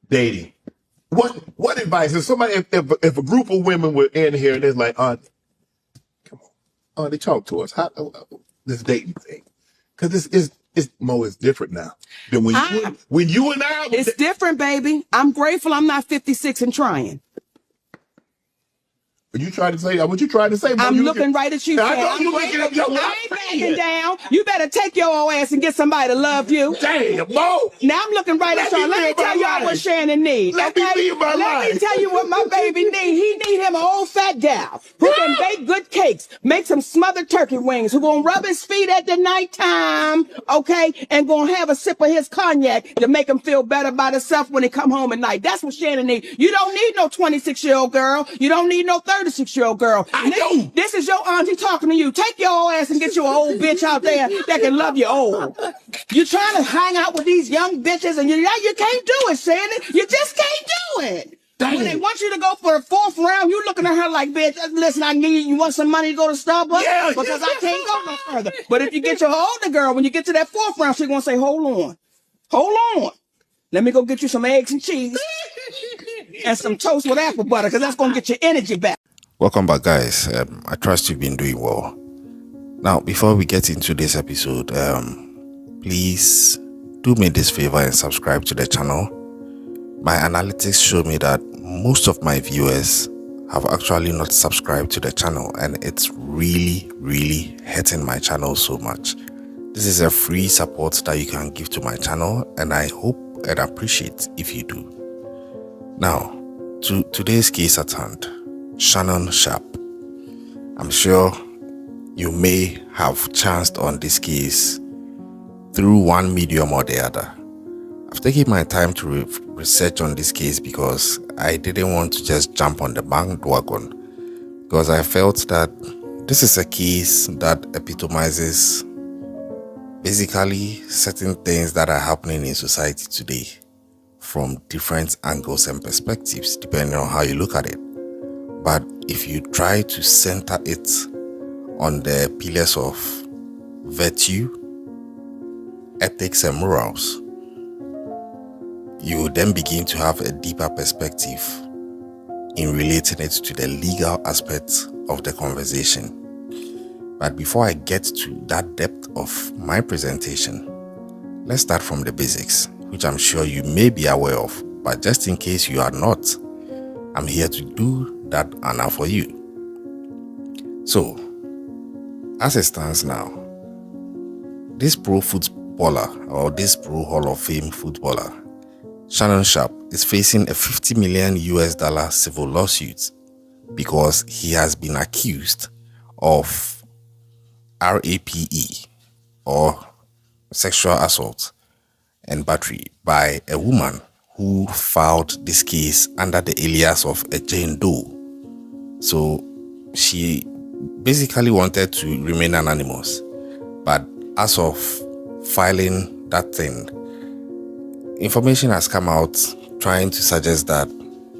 dating. What advice? If somebody, if a group of women were in here and it's like, come on, they talk to us. How this dating thing? Because it's Mo is different now than when you and I. It's different, baby. I'm grateful I'm not 56 and trying. You tried to say what you tried to say. Mo, I'm looking right at you. I know you looking at your. I ain't backing down. You better take your old ass and get somebody to love you. Damn, Mo. Now I'm looking right at y'all. Let me tell y'all what Shannon needs. Let me tell you what my baby needs. He need him an old fat gal who can bake good cakes, make some smothered turkey wings, who gonna rub his feet at the nighttime, okay, and gonna have a sip of his cognac to make him feel better about himself when he come home at night. That's what Shannon needs. You don't need no 26-year-old girl. You don't need no 36-year-old girl. This is your auntie talking to you. Take your old ass and get you an old bitch out there that can love you old. You're trying to hang out with these young bitches and you can't do it, Shannon. You just can't do it. Dang. When they want you to go for the 4th round, you looking at her like, bitch, listen, you want some money to go to Starbucks? Yeah, because I can't go no further. But if you get your older girl, when you get to that 4th round, she's going to say, hold on. Let me go get you some eggs and cheese and some toast with apple butter, because that's going to get your energy back. Welcome back, guys. I trust you've been doing well. Now, before we get into this episode, please do me this favor and subscribe to the channel. My analytics show me that most of my viewers have actually not subscribed to the channel, and it's really hurting my channel so much. This is a free support that you can give to my channel, and I hope and appreciate if you do. Now, to today's case at hand, Shannon Sharpe. I'm sure you may have chanced on this case through one medium or the other. I've taken my time to research on this case because I didn't want to just jump on the bandwagon, because I felt that this is a case that epitomizes basically certain things that are happening in society today from different angles and perspectives, depending on how you look at it. But if you try to center it on the pillars of virtue, ethics, and morals, you then begin to have a deeper perspective in relating it to the legal aspects of the conversation. But before I get to that depth of my presentation, let's start from the basics, which I'm sure you may be aware of, but just in case you are not, I'm here to do that honor for you. So, as it stands now, this pro footballer, or this pro Hall of Fame footballer, Shannon Sharpe, is facing a $50 million civil lawsuit because he has been accused of RAPE, or sexual assault and battery, by a woman who filed this case under the alias of a Jane Doe. So she basically wanted to remain anonymous, but as of filing that thing, information has come out trying to suggest that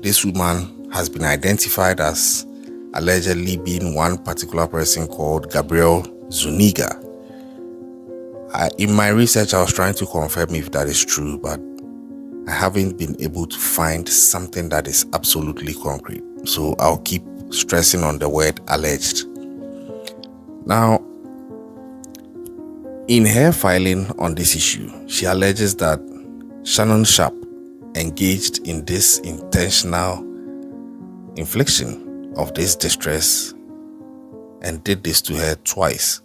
this woman has been identified as allegedly being one particular person called Gabriel Zuniga. In my research, I was trying to confirm if that is true, but I haven't been able to find something that is absolutely concrete. So I'll keep stressing on the word alleged. Now, in her filing on this issue, she alleges that Shannon Sharpe engaged in this intentional infliction of this distress and did this to her twice.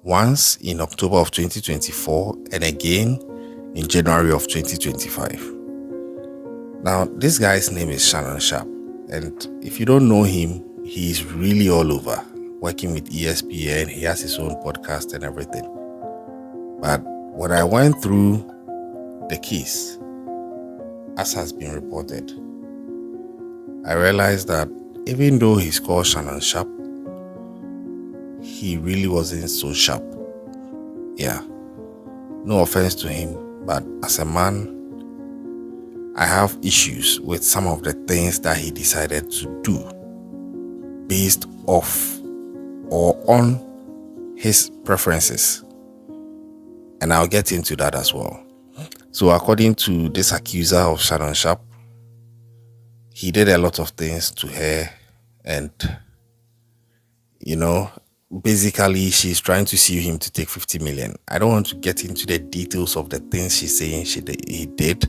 Once in October of 2024 and again in January of 2025. Now, this guy's name is Shannon Sharpe, and if you don't know him, he's really all over, working with ESPN. He has his own podcast and everything. But when I went through the case, as has been reported, I realized that even though he's called Shannon Sharpe, he really wasn't so sharp. Yeah, no offense to him, but as a man, I have issues with some of the things that he decided to do based off or on his preferences. And I'll get into that as well. So according to this accuser of Shannon Sharpe, he did a lot of things to her, and basically she's trying to sue him to take 50 million. I don't want to get into the details of the things she's saying he did,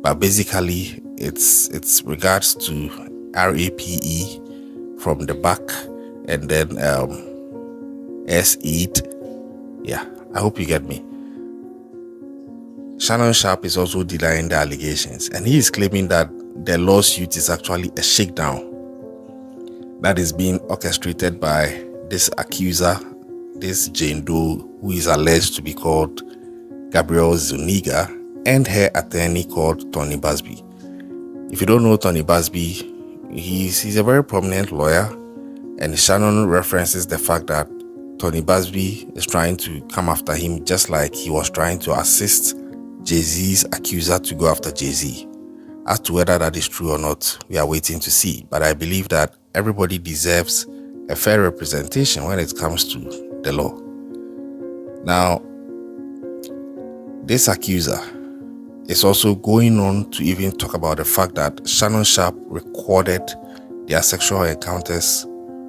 but basically it's regards to RAPE from the back, and then S8. Yeah, I hope you get me. Shannon Sharpe is also denying the allegations, and he is claiming that the lawsuit is actually a shakedown that is being orchestrated by this accuser, this Jane Doe, who is alleged to be called Gabrielle Zuniga, and her attorney called Tony Busby. If you don't know Tony Busby, he's a very prominent lawyer, and Shannon references the fact that Tony Busby is trying to come after him just like he was trying to assist Jay-Z's accuser to go after Jay-Z. As to whether that is true or not, we are waiting to see. But I believe that everybody deserves a fair representation when it comes to the law. Now, this accuser is also going on to even talk about the fact that Shannon Sharpe recorded their sexual encounters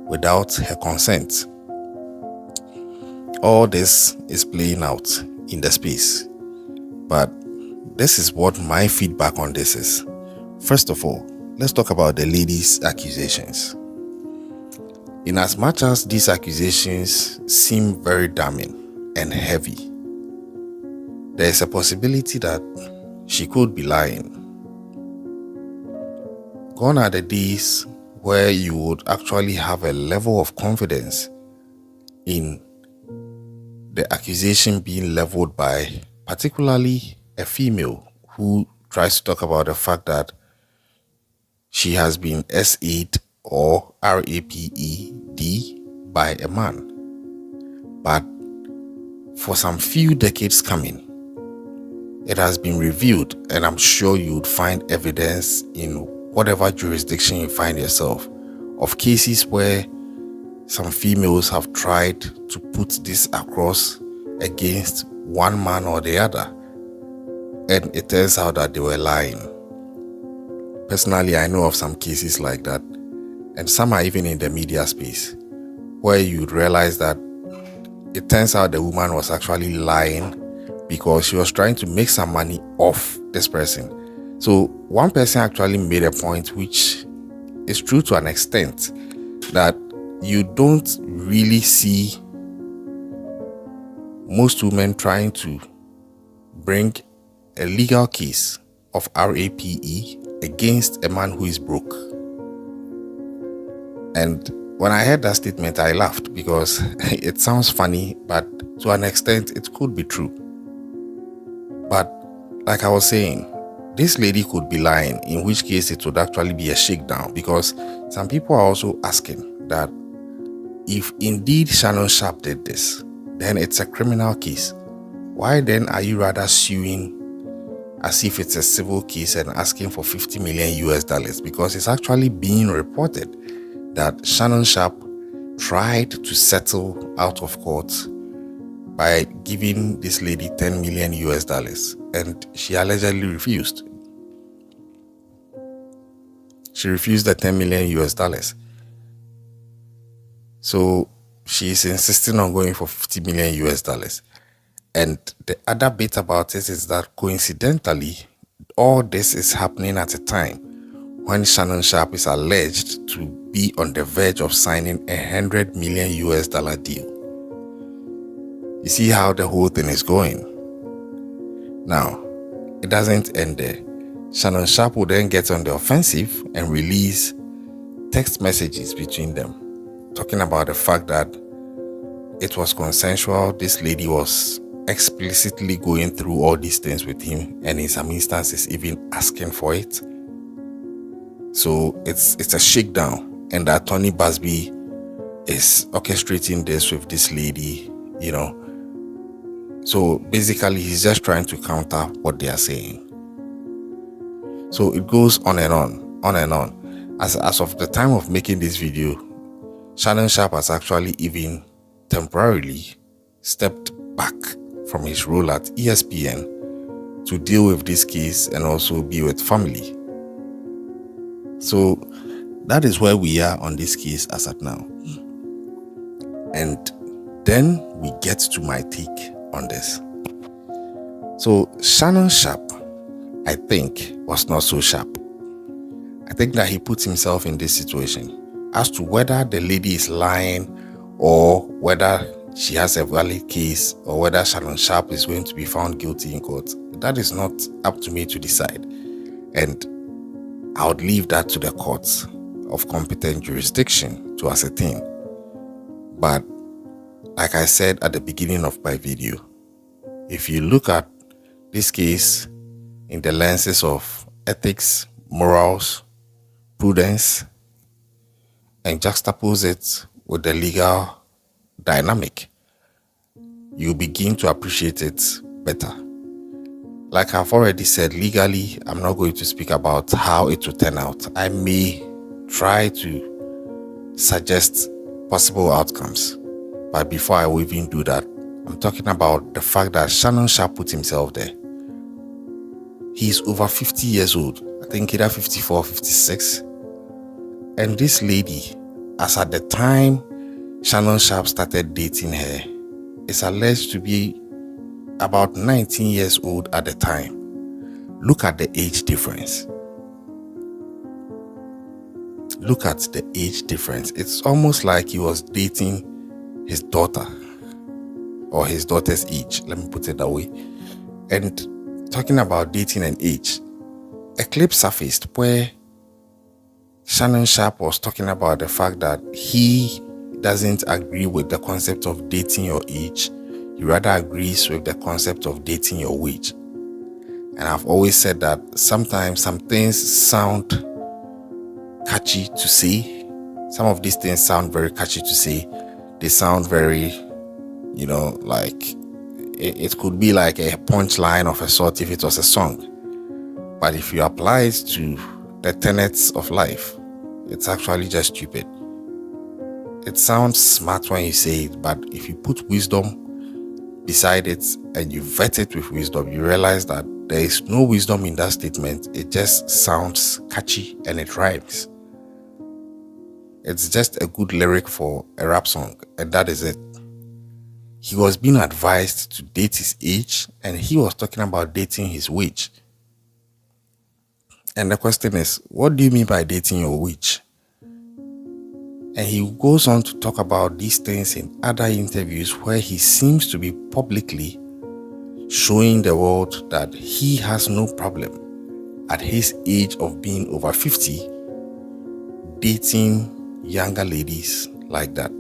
without her consent. All this is playing out in the space. But this is what my feedback on this is. First of all, let's talk about the lady's accusations. In as much as these accusations seem very damning and heavy, there is a possibility that she could be lying. Gone are the days where you would actually have a level of confidence in the accusation being leveled by particularly a female who tries to talk about the fact that she has been S8 or RAPED by a man. But for some few decades coming, it has been revealed, and I'm sure you would find evidence in whatever jurisdiction you find yourself, of cases where some females have tried to put this across against one man or the other, and it turns out that they were lying. Personally, I know of some cases like that, and some are even in the media space, where you'd realize that it turns out the woman was actually lying because she was trying to make some money off this person. So one person actually made a point, which is true to an extent, that you don't really see most women trying to bring a legal case of RAPE against a man who is broke. And when I heard that statement, I laughed because it sounds funny, but to an extent, it could be true. But like I was saying, this lady could be lying, in which case it would actually be a shakedown, because some people are also asking that if indeed Shannon Sharpe did this, then it's a criminal case. Why then are you rather suing as if it's a civil case and asking for $50 million? Because it's actually being reported that Shannon Sharpe tried to settle out of court by giving this lady $10 million, and she allegedly refused. She refused the $10 million. So she is insisting on going for $50 million. And the other bit about it is that coincidentally, all this is happening at a time when Shannon Sharpe is alleged to be on the verge of signing $100 million deal. You see how the whole thing is going. Now, it doesn't end there. Shannon Sharpe will then get on the offensive and release text messages between them, talking about the fact that it was consensual. This lady was explicitly going through all these things with him, and in some instances even asking for it. So it's a shakedown, and that Tony Busby is orchestrating this with this lady, So basically he's just trying to counter what they are saying. So it goes on and on. As of the time of making this video, Shannon Sharpe has actually even temporarily stepped back from his role at ESPN to deal with this case and also be with family. So that is where we are on this case as at now. And then we get to my take on this. So Shannon Sharpe, I think, was not so sharp. I think that he put himself in this situation. As to whether the lady is lying or whether she has a valid case or whether Shannon Sharpe is going to be found guilty in court, that is not up to me to decide. And I would leave that to the courts of competent jurisdiction to ascertain. But like I said at the beginning of my video, if you look at this case in the lenses of ethics, morals, prudence, and juxtapose it with the legal dynamic, you begin to appreciate it better. Like I've already said, legally, I'm not going to speak about how it will turn out. I may try to suggest possible outcomes. But before I will even do that, I'm talking about the fact that Shannon Sharpe put himself there. He's over 50 years old. I think either 54 or 56. And this lady, as at the time Shannon Sharpe started dating her, is alleged to be about 19 years old at the time. Look at the age difference. Look at the age difference. It's almost like he was dating his daughter or his daughter's age. Let me put it that way. And talking about dating and age, a clip surfaced where Shannon Sharpe was talking about the fact that he doesn't agree with the concept of dating your age. He rather agrees with the concept of dating your wage. And I've always said that sometimes some things sound catchy to say. Some of these things sound very catchy to say. They sound very, like it could be like a punchline of a sort if it was a song. But if you apply it to the tenets of life, it's actually just stupid. It sounds smart when you say it, but if you put wisdom beside it and you vet it with wisdom, you realize that there is no wisdom in that statement. It just sounds catchy and it rhymes. It's just a good lyric for a rap song, and that is it. He was being advised to date his age, and he was talking about dating his wage. And the question is, what do you mean by dating your wage? And he goes on to talk about these things in other interviews where he seems to be publicly showing the world that he has no problem at his age of being over 50 dating younger ladies like that.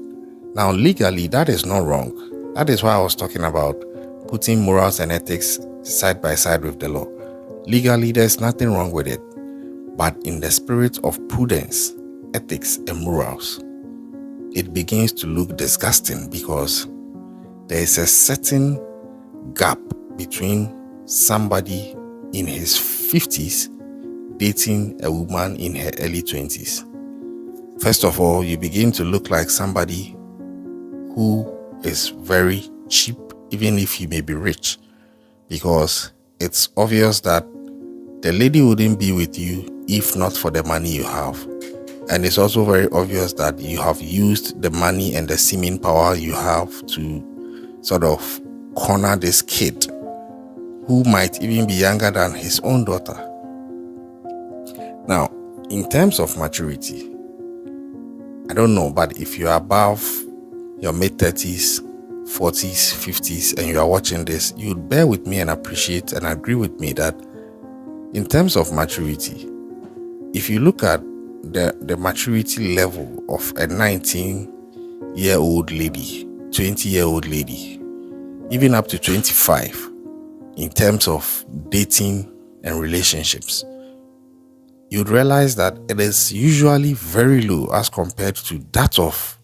Now, legally, that is not wrong. That is why I was talking about putting morals and ethics side by side with the law. Legally, there's nothing wrong with it. But in the spirit of prudence, ethics, and morals, it begins to look disgusting because there is a certain gap between somebody in his 50s dating a woman in her early 20s. First of all, you begin to look like somebody who is very cheap, even if you may be rich, because it's obvious that the lady wouldn't be with you if not for the money you have. And it's also very obvious that you have used the money and the seeming power you have to sort of corner this kid who might even be younger than his own daughter. Now, in terms of maturity, I don't know, but if you are above your mid-30s, 40s, 50s, and you are watching this, you would bear with me and appreciate and agree with me that in terms of maturity, if you look at the maturity level of a 19-year-old lady, 20-year-old lady, even up to 25, in terms of dating and relationships, you'd realize that it is usually very low as compared to that of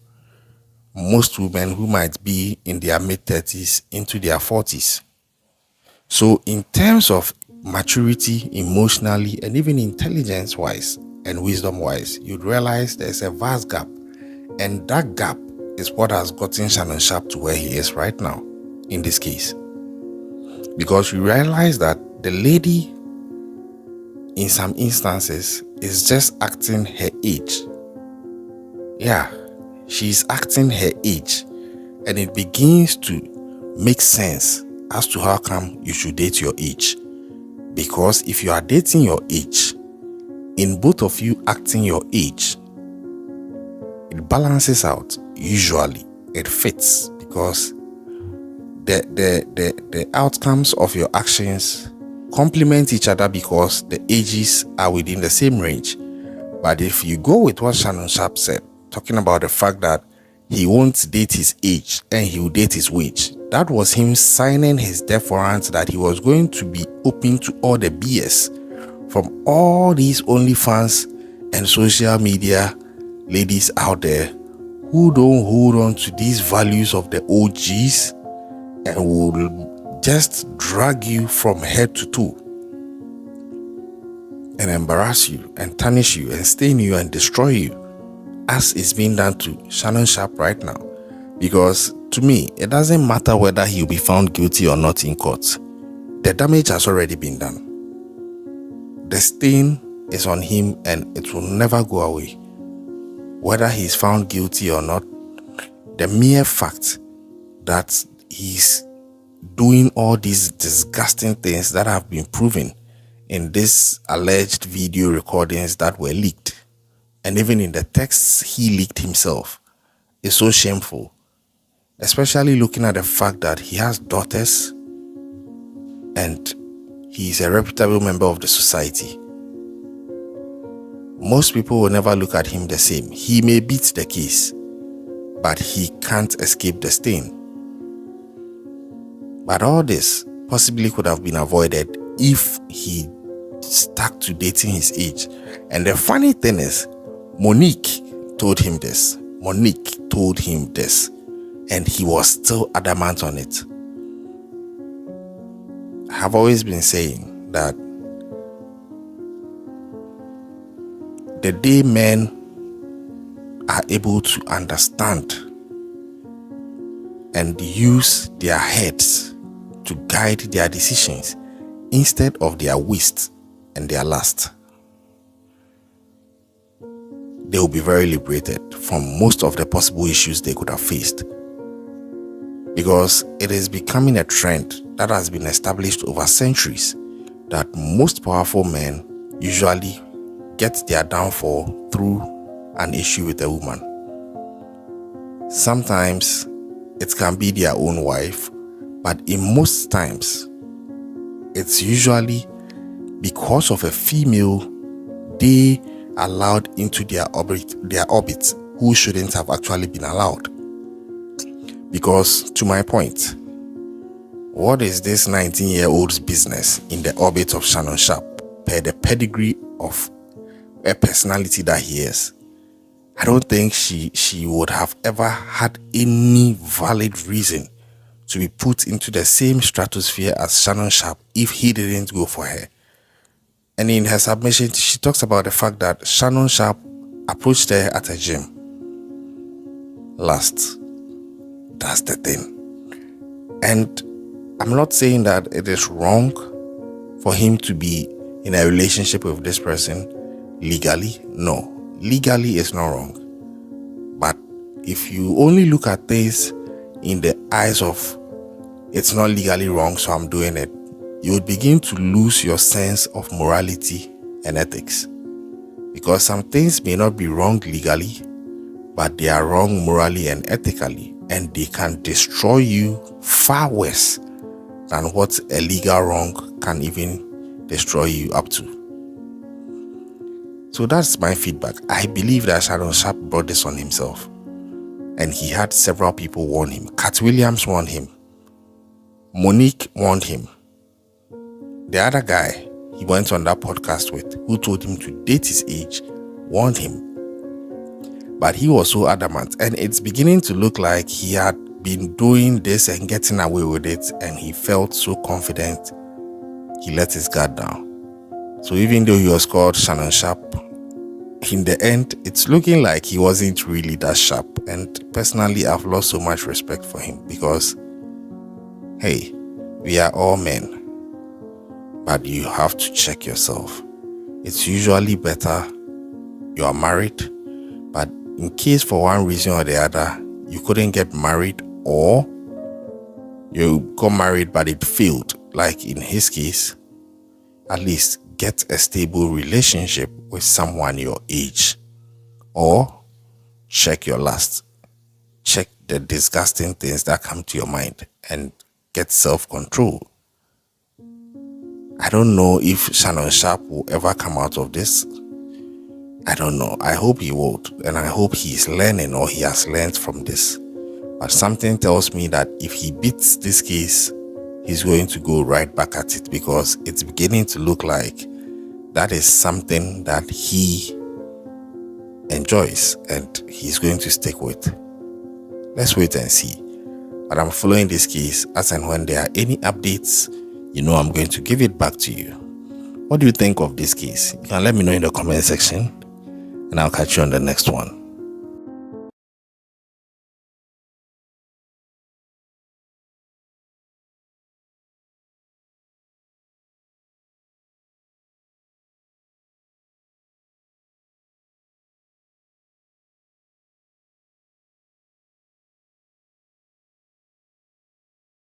most women who might be in their mid-30s into their 40s. So in terms of maturity emotionally and even intelligence-wise and wisdom-wise, you'd realize there's a vast gap. And that gap is what has gotten Shannon Sharpe to where he is right now in this case. Because you realize that the lady in some instances, is just acting her age. Yeah, she's acting her age. And it begins to make sense as to how come you should date your age. Because if you are dating your age, in both of you acting your age, it balances out. Usually, it fits because the outcomes of your actions complement each other because the ages are within the same range. But if you go with what Shannon Sharpe said, talking about the fact that he won't date his age and he will date his wage, that was him signing his death warrant that he was going to be open to all the BS from all these OnlyFans and social media ladies out there who don't hold on to these values of the OGs and will just drag you from head to toe and embarrass you and tarnish you and stain you and destroy you, as is being done to Shannon Sharpe right now. Because to me, it doesn't matter whether he'll be found guilty or not in court. The damage has already been done. The stain is on him and it will never go away. Whether he's found guilty or not, the mere fact that he's doing all these disgusting things that have been proven in these alleged video recordings that were leaked, and even in the texts he leaked himself, is so shameful. Especially looking at the fact that he has daughters and he's a reputable member of the society. Most people will never look at him the same. He may beat the case, but he can't escape the stain. But all this possibly could have been avoided if he stuck to dating his age. And the funny thing is, Monique told him this. And he was still adamant on it. I have always been saying that the day men are able to understand and use their heads to guide their decisions instead of their waist and their lust, they will be very liberated from most of the possible issues they could have faced. Because it is becoming a trend that has been established over centuries that most powerful men usually get their downfall through an issue with a woman. Sometimes it can be their own wife, but in most times it's usually because of a female they allowed into their orbit who shouldn't have actually been allowed. Because to my point, what is this 19-year-old's business in the orbit of Shannon Sharpe per the pedigree of a personality that he is? I don't think she would have ever had any valid reason to be put into the same stratosphere as Shannon Sharpe if he didn't go for her. And in her submission, she talks about the fact that Shannon Sharpe approached her at a gym. Lust. That's the thing. And I'm not saying that it is wrong for him to be in a relationship with this person legally. No, legally it's not wrong. But if you only look at this in the eyes of it's not legally wrong, so I'm doing it, you would begin to lose your sense of morality and ethics. Because some things may not be wrong legally, but they are wrong morally and ethically, and they can destroy you far worse than what a legal wrong can even destroy you up to. So that's my feedback. I believe that Shannon Sharpe brought this on himself, and he had several people warn him. Cat Williams warned him. Monique warned him. The other guy he went on that podcast with, who told him to date his age, warned him. But he was so adamant, and it's beginning to look like he had been doing this and getting away with it, and he felt so confident he let his guard down. So even though he was called Shannon Sharpe, in the end, it's looking like he wasn't really that sharp. And personally, I've lost so much respect for him because, hey, we are all men. But you have to check yourself. it's usually better you are married. But in case for one reason or the other, you couldn't get married, or you got married but it failed, like in his case, at least get a stable relationship with someone your age, or check your lust. Check the disgusting things that come to your mind and get self-control. I don't know if Shannon Sharpe will ever come out of this. I don't know. I hope he won't, and I hope he's learning, or he has learned from this. But something tells me that if he beats this case, he's going to go right back at it, because it's beginning to look like that is something that he enjoys and he's going to stick with. Let's wait and see. But I'm following this case, as and when there are any updates, I'm going to give it back to you. What do you think of this case? You can let me know in the comment section, and I'll catch you on the next one.